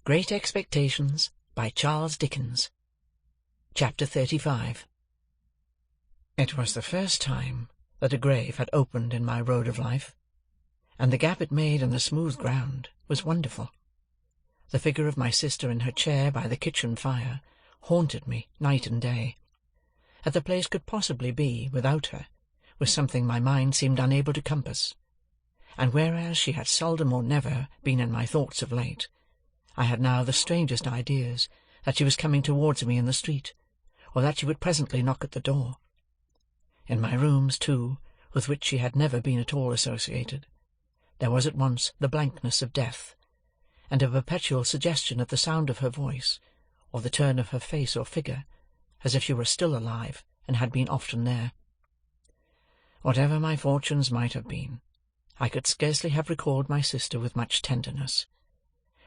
Great Expectations, by Charles Dickens. Chapter 35. It was the first time that a grave had opened in my road of life, and the gap it made in the smooth ground was wonderful. The figure of my sister in her chair by the kitchen fire haunted me night and day. That the place could possibly be, without her, was something my mind seemed unable to compass, and whereas she had seldom or never been in my thoughts of late, I had now the strangest ideas that she was coming towards me in the street, or that she would presently knock at the door. In my rooms, too, with which she had never been at all associated, there was at once the blankness of death, and a perpetual suggestion of the sound of her voice, or the turn of her face or figure, as if she were still alive and had been often there. Whatever my fortunes might have been, I could scarcely have recalled my sister with much tenderness,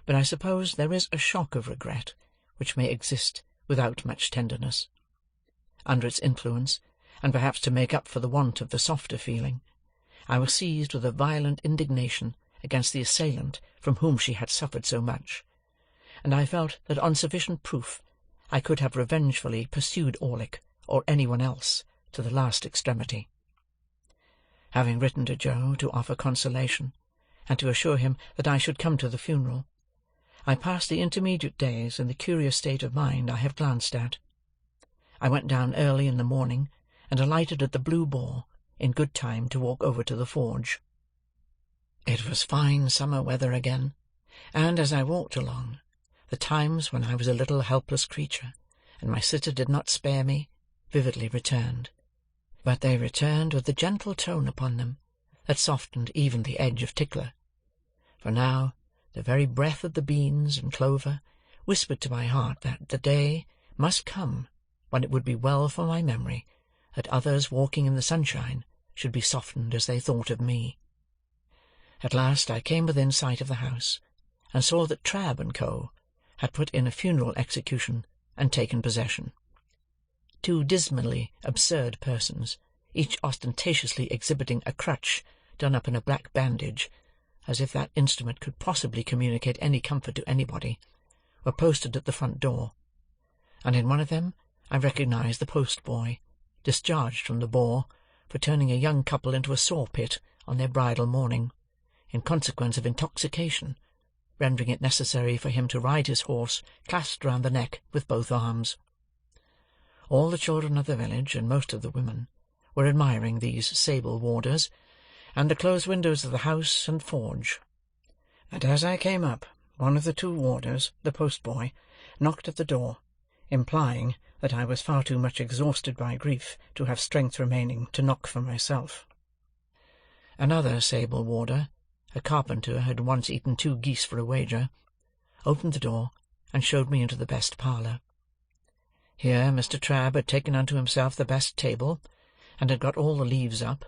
but I suppose there is a shock of regret which may exist without much tenderness. Under its influence, and perhaps to make up for the want of the softer feeling, I was seized with a violent indignation against the assailant from whom she had suffered so much, and I felt that on sufficient proof I could have revengefully pursued Orlick, or anyone else, to the last extremity. Having written to Joe to offer consolation, and to assure him that I should come to the funeral, I passed the intermediate days in the curious state of mind I have glanced at. I went down early in the morning, and alighted at the Blue Boar, in good time to walk over to the forge. It was fine summer weather again, and as I walked along, the times when I was a little helpless creature, and my sister did not spare me, vividly returned. But they returned with the gentle tone upon them that softened even the edge of Tickler, for now the very breath of the beans and clover whispered to my heart that the day must come when it would be well for my memory that others walking in the sunshine should be softened as they thought of me. At last I came within sight of the house, and saw that Trabb and Co. had put in a funeral execution and taken possession. Two dismally absurd persons, each ostentatiously exhibiting a crutch done up in a black bandage, as if that instrument could possibly communicate any comfort to anybody, were posted at the front door, and in one of them I recognized the post-boy, discharged from the Boar for turning a young couple into a saw-pit on their bridal morning, in consequence of intoxication, rendering it necessary for him to ride his horse clasped round the neck with both arms. All the children of the village, and most of the women, were admiring these sable warders, and the closed windows of the house and forge. And as I came up, one of the two warders, the post-boy, knocked at the door, implying that I was far too much exhausted by grief to have strength remaining to knock for myself. Another sable warder, a carpenter who had once eaten 2 geese for a wager, opened the door and showed me into the best parlour. Here Mr. Trabb had taken unto himself the best table, and had got all the leaves up,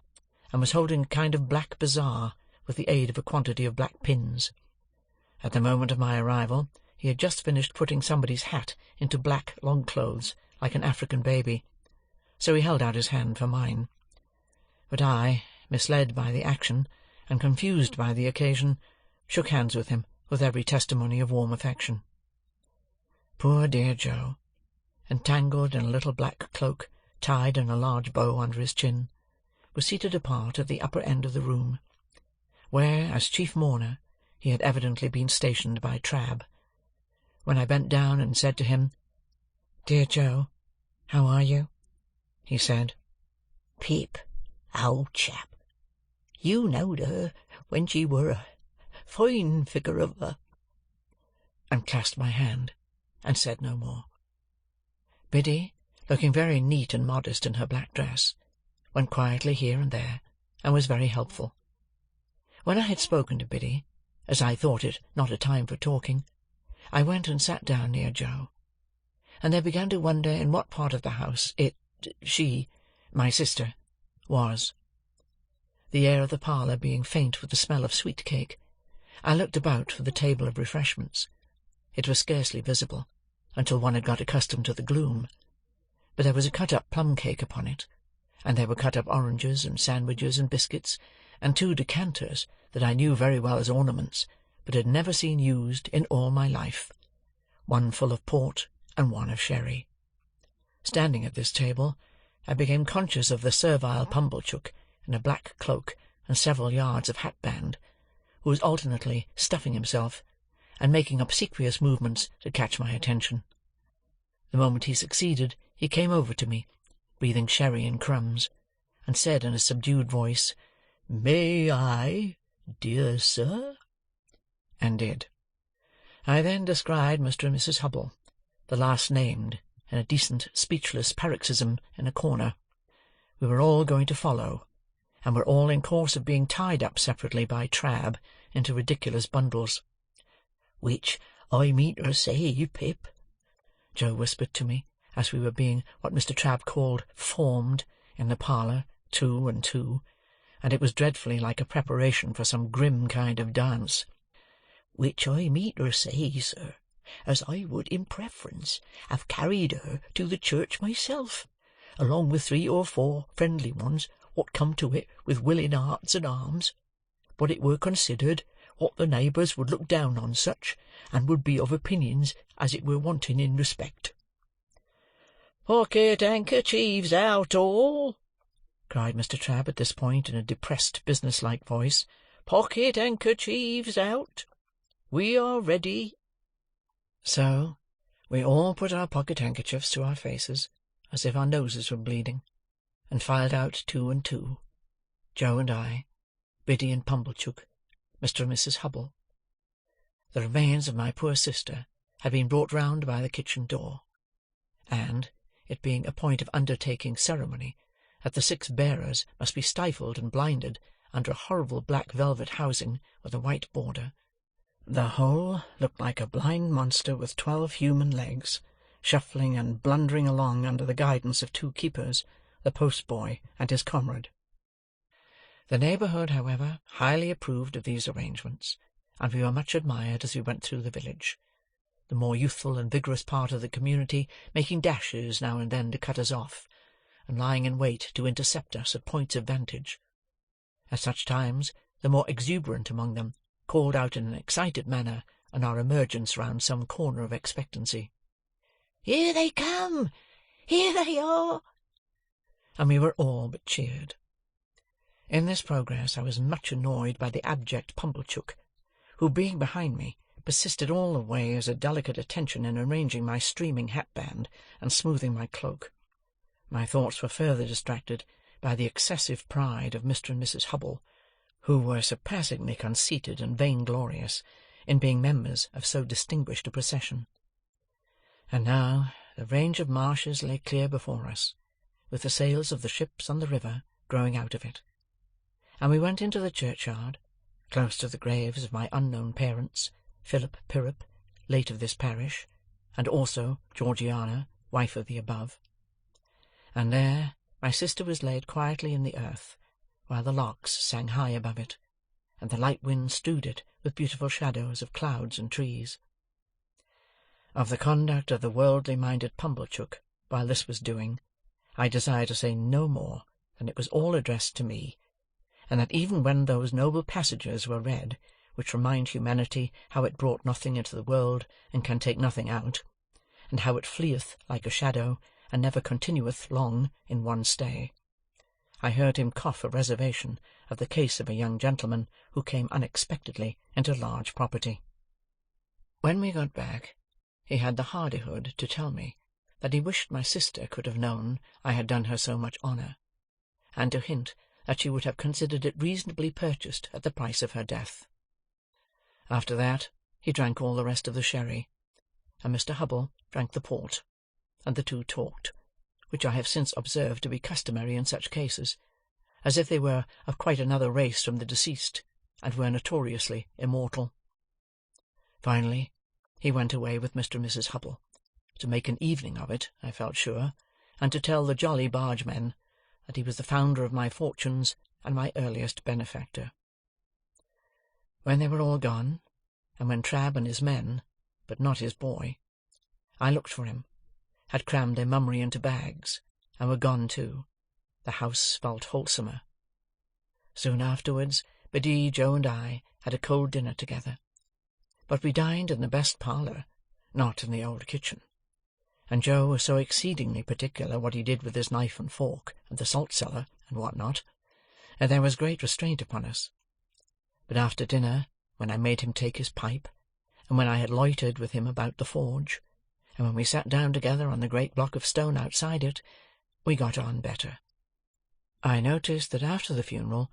and was holding a kind of black bazaar with the aid of a quantity of black pins. At the moment of my arrival he had just finished putting somebody's hat into black long clothes like an African baby, so he held out his hand for mine. But I, misled by the action, and confused by the occasion, shook hands with him with every testimony of warm affection. Poor dear Joe, entangled in a little black cloak tied in a large bow under his chin, was seated apart at the upper end of the room, where, as chief mourner, he had evidently been stationed by Trabb. When I bent down and said to him, "Dear Joe, how are you?" he said, "Pip, old chap, you knowed her when she were a fine figure of her," and clasped my hand, and said no more. Biddy, looking very neat and modest in her black dress, went quietly here and there, and was very helpful. When I had spoken to Biddy, as I thought it not a time for talking, I went and sat down near Joe, and they began to wonder in what part of the house she, my sister, was. The air of the parlour being faint with the smell of sweet cake, I looked about for the table of refreshments. It was scarcely visible, until one had got accustomed to the gloom, but there was a cut-up plum-cake upon it, and there were cut-up oranges and sandwiches and biscuits, and 2 decanters that I knew very well as ornaments, but had never seen used in all my life. one full of port and one of sherry. Standing at this table, I became conscious of the servile Pumblechook in a black cloak and several yards of hatband, who was alternately stuffing himself and making obsequious movements to catch my attention. The moment he succeeded, he came over to me, breathing sherry and crumbs, and said in a subdued voice, "May I, dear sir?" and did. I then descried Mr. and Mrs. Hubble, the last named, in a decent speechless paroxysm in a corner. We were all going to follow, and were all in course of being tied up separately by Trabb into ridiculous bundles. "Which I mean to say, Pip," Joe whispered to me, as we were being what Mr. Trabb called formed in the parlour, 2 and 2, and it was dreadfully like a preparation for some grim kind of dance. "Which I mean to say, sir, as I would in preference have carried her to the church myself, along with 3 or 4 friendly ones what come to it with willing hearts and arms, but it were considered what the neighbours would look down on such, and would be of opinions as it were wanting in respect." "Pocket handkerchiefs out, all!" cried Mr. Trabb at this point in a depressed business-like voice. "Pocket handkerchiefs out! We are ready." So we all put our pocket-handkerchiefs to our faces, as if our noses were bleeding, and filed out 2 and 2, Joe and I, Biddy and Pumblechook, Mr. and Mrs. Hubble. The remains of my poor sister had been brought round by the kitchen door, and, it being a point of undertaking ceremony that the 6 bearers must be stifled and blinded under a horrible black velvet housing with a white border, the whole looked like a blind monster with 12 human legs, shuffling and blundering along under the guidance of 2 keepers, the postboy and his comrade. The neighbourhood, however, highly approved of these arrangements, and we were much admired as we went through the village, the more youthful and vigorous part of the community making dashes now and then to cut us off, and lying in wait to intercept us at points of vantage. At such times, the more exuberant among them called out in an excited manner on our emergence round some corner of expectancy, "Here they come! Here they are!" and we were all but cheered. In this progress I was much annoyed by the abject Pumblechook, who, being behind me, persisted all the way as a delicate attention in arranging my streaming hatband and smoothing my cloak. My thoughts were further distracted by the excessive pride of Mr. and Mrs. Hubble, who were surpassingly conceited and vainglorious in being members of so distinguished a procession. And now the range of marshes lay clear before us, with the sails of the ships on the river growing out of it, and we went into the churchyard, close to the graves of my unknown parents, Philip Pirrip, late of this parish, and also Georgiana, wife of the above. And there my sister was laid quietly in the earth, while the larks sang high above it, and the light wind strewed it with beautiful shadows of clouds and trees. Of the conduct of the worldly-minded Pumblechook while this was doing, I desire to say no more than it was all addressed to me, and that even when those noble passages were read, which remind humanity how it brought nothing into the world and can take nothing out, and how it fleeth like a shadow and never continueth long in one stay, I heard him cough a reservation of the case of a young gentleman who came unexpectedly into large property. When we got back, he had the hardihood to tell me that he wished my sister could have known I had done her so much honour, and to hint that she would have considered it reasonably purchased at the price of her death. After that, he drank all the rest of the sherry, and Mr. Hubble drank the port, and the 2 talked, which I have since observed to be customary in such cases, as if they were of quite another race from the deceased, and were notoriously immortal. Finally, he went away with Mr. and Mrs. Hubble, to make an evening of it, I felt sure, and to tell the jolly bargemen that he was the founder of my fortunes and my earliest benefactor. When they were all gone, and when Trabb and his men, but not his boy, I looked for him, had crammed their mummery into bags, and were gone too, the house felt wholesomer. Soon afterwards, Biddy, Joe, and I had a cold dinner together, but we dined in the best parlour, not in the old kitchen, and Joe was so exceedingly particular what he did with his knife and fork, and the salt-cellar, and what not, that there was great restraint upon us. But after dinner, when I made him take his pipe, and when I had loitered with him about the forge, and when we sat down together on the great block of stone outside it, we got on better. I noticed that after the funeral,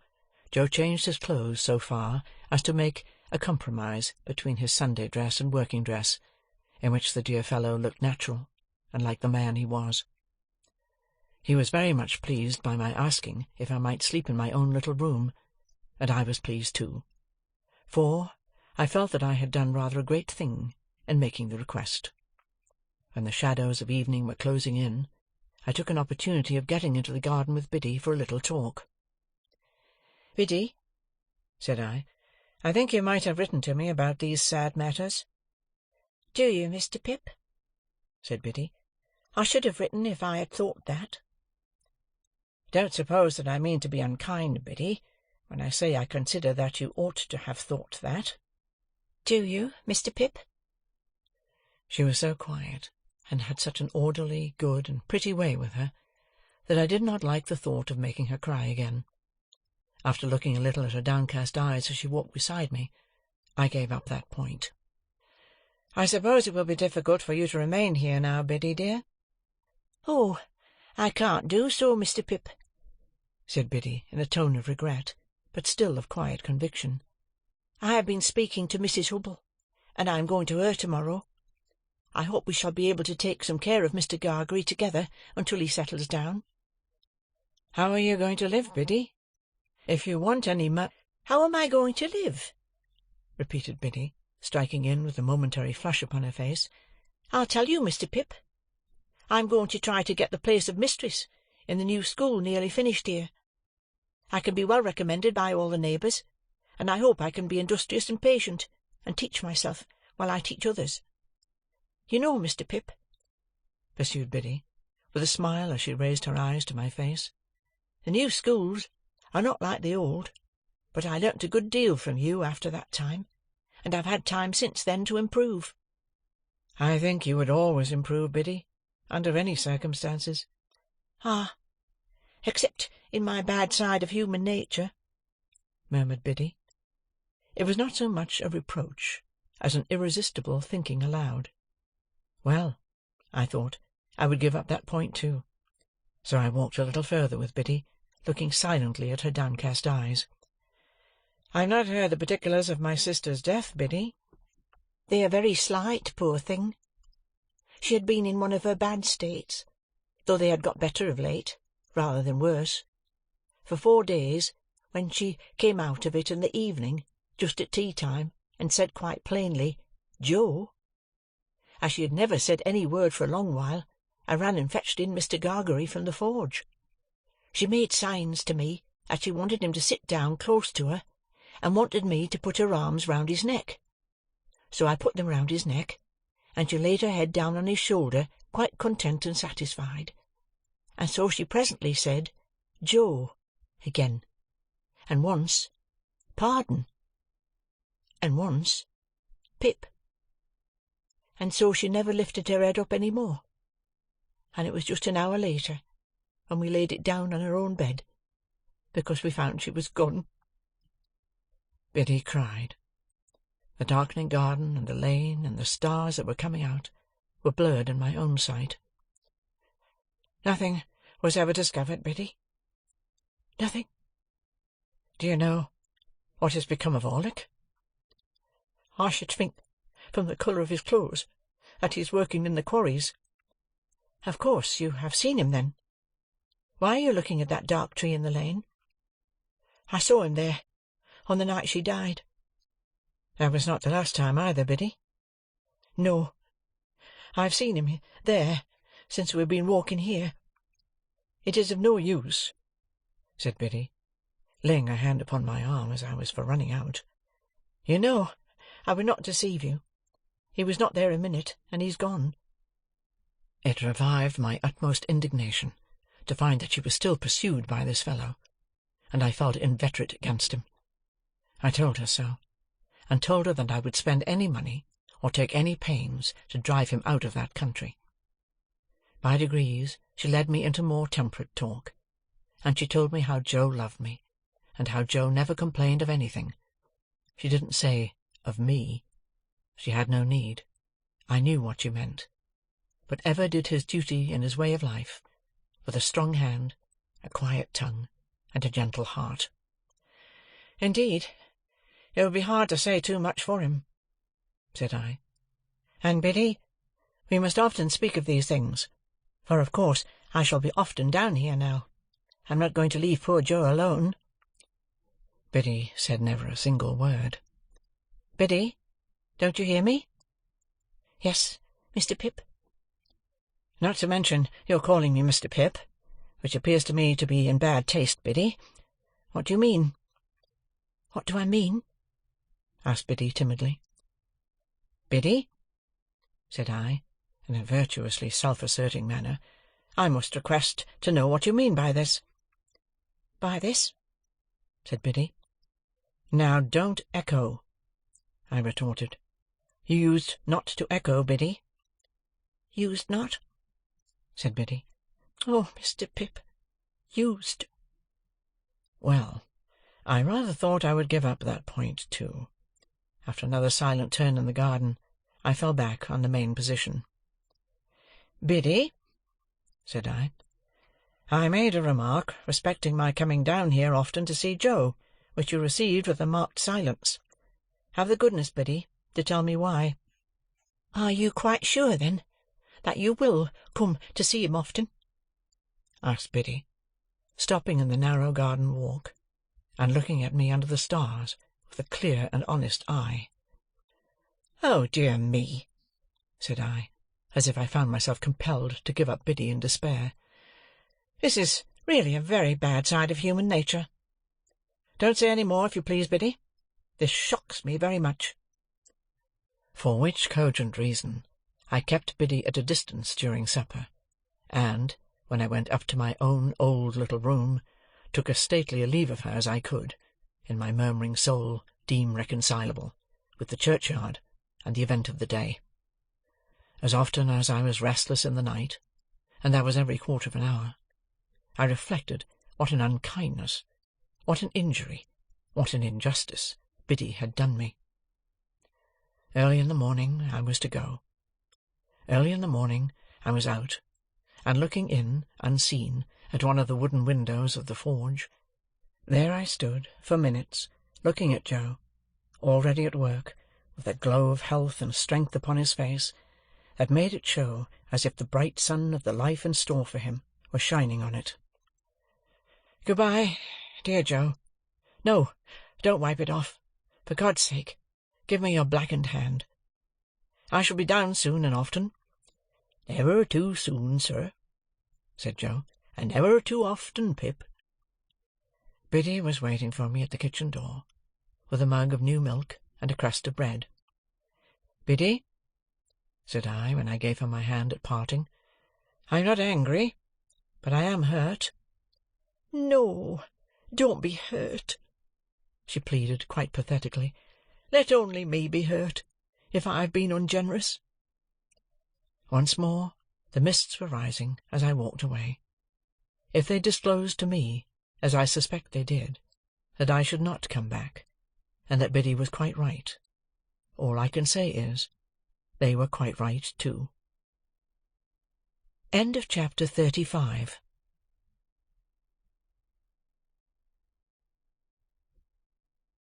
Joe changed his clothes so far as to make a compromise between his Sunday dress and working dress, in which the dear fellow looked natural, and like the man he was. He was very much pleased by my asking if I might sleep in my own little room, and I was pleased too, for I felt that I had done rather a great thing in making the request. When the shadows of evening were closing in, I took an opportunity of getting into the garden with Biddy for a little talk. "Biddy," said I think you might have written to me about these sad matters." "Do you, Mr. Pip?" said Biddy. "I should have written if I had thought that." "Don't suppose that I mean to be unkind, Biddy, when I say I consider that you ought to have thought that." "Do you, Mr. Pip?" She was so quiet, and had such an orderly, good, and pretty way with her, that I did not like the thought of making her cry again. After looking a little at her downcast eyes as she walked beside me, I gave up that point. "I suppose it will be difficult for you to remain here now, Biddy, dear?" "Oh, I can't do so, Mr. Pip," said Biddy, in a tone of regret, but still of quiet conviction. "I have been speaking to Mrs. Hubble, and I am going to her to-morrow. I hope we shall be able to take some care of Mr. Gargery together until he settles down." "How are you going to live, Biddy? If you want any "How am I going to live?" repeated Biddy, striking in with a momentary flush upon her face. "I'll tell you, Mr. Pip. I'm going to try to get the place of mistress in the new school nearly finished here. I can be well recommended by all the neighbours, and I hope I can be industrious and patient, and teach myself while I teach others. You know, Mr. Pip," pursued Biddy, with a smile as she raised her eyes to my face, "the new schools are not like the old, but I learnt a good deal from you after that time, and I've had time since then to improve." "I think you would always improve, Biddy, under any circumstances." "Ah, except in my bad side of human nature," murmured Biddy. It was not so much a reproach as an irresistible thinking aloud. Well, I thought, I would give up that point too. So I walked a little further with Biddy, looking silently at her downcast eyes. "I've not heard the particulars of my sister's death, Biddy." "They are very slight, poor thing. She had been in one of her bad states, though they had got better of late, rather than worse. For 4 days, when she came out of it in the evening, just at tea-time, and said quite plainly, 'Joe,' as she had never said any word for a long while, I ran and fetched in Mr. Gargery from the forge. She made signs to me that she wanted him to sit down close to her, and wanted me to put her arms round his neck. So I put them round his neck, and she laid her head down on his shoulder, quite content and satisfied. And so she presently said, 'Joe,' again, and once, 'Pardon,' and once, 'Pip.' And so she never lifted her head up any more, and it was just an hour later when we laid it down on her own bed, because we found she was gone." Biddy cried. The darkening garden, and the lane, and the stars that were coming out, were blurred in my own sight. "Nothing was ever discovered, Biddy?" "Nothing." "Do you know what has become of Orlick?" "I should think, from the colour of his clothes, that he is working in the quarries." "Of course you have seen him, then? Why are you looking at that dark tree in the lane?" "I saw him there on the night she died." "That was not the last time either, Biddy?" "No. I have seen him there since we have been walking here. It is of no use," said Biddy, laying her hand upon my arm as I was for running out. "You know I would not deceive you. He was not there a minute, and he's gone." It revived my utmost indignation to find that she was still pursued by this fellow, and I felt inveterate against him. I told her so, and told her that I would spend any money, or take any pains to drive him out of that country. By degrees she led me into more temperate talk, and she told me how Joe loved me, and how Joe never complained of anything. She didn't say, of me. She had no need. I knew what she meant. But ever did his duty in his way of life, with a strong hand, a quiet tongue, and a gentle heart. "Indeed, it would be hard to say too much for him," said I. "And, Biddy, we must often speak of these things, for of course I shall be often down here now. I'm not going to leave poor Joe alone." Biddy said never a single word. "Biddy, don't you hear me?" "Yes, Mr. Pip." "Not to mention your calling me Mr. Pip, which appears to me to be in bad taste, Biddy. What do you mean?" "What do I mean?" asked Biddy timidly. "Biddy," said I, in a virtuously self-asserting manner, "I must request to know what you mean by this." "By this?" said Biddy. "Now don't echo," I retorted. "You used not to echo, Biddy." "Used not?" said Biddy. "Oh, Mr. Pip, used." Well, I rather thought I would give up that point too. After another silent turn in the garden, I fell back on the main position. "Biddy," said I made a remark respecting my coming down here often to see Joe, which you received with a marked silence. Have the goodness, Biddy, to tell me why." "Are you quite sure, then, that you will come to see him often?" asked Biddy, stopping in the narrow garden walk, and looking at me under the stars with a clear and honest eye. "Oh, dear me!" said I, as if I found myself compelled to give up Biddy in despair. "This is really a very bad side of human nature. Don't say any more, if you please, Biddy. This shocks me very much." For which cogent reason I kept Biddy at a distance during supper, and, when I went up to my own old little room, took as stately a leave of her as I could, in my murmuring soul deem reconcilable with the churchyard and the event of the day. As often as I was restless in the night, and that was every quarter of an hour, I reflected what an unkindness, what an injury, what an injustice Biddy had done me. Early in the morning I was to go. Early in the morning I was out, and looking in, unseen, at one of the wooden windows of the forge, there I stood, for minutes, looking at Joe, already at work, with a glow of health and strength upon his face, that made it show as if the bright sun of the life in store for him were shining on it. "Good-bye, dear Joe. No, don't wipe it off. For God's sake, give me your blackened hand. I shall be down soon and often." "Never too soon, sir," said Joe, "and never too often, Pip." Biddy was waiting for me at the kitchen door, with a mug of new milk and a crust of bread. "Biddy," said I, when I gave her my hand at parting, "I am not angry, but I am hurt." "No, don't be hurt," she pleaded, quite pathetically. "Let only me be hurt, if I have been ungenerous." Once more the mists were rising as I walked away. If they disclosed to me, as I suspect they did, that I should not come back, and that Biddy was quite right, all I can say is, they were quite right too. Chapter 35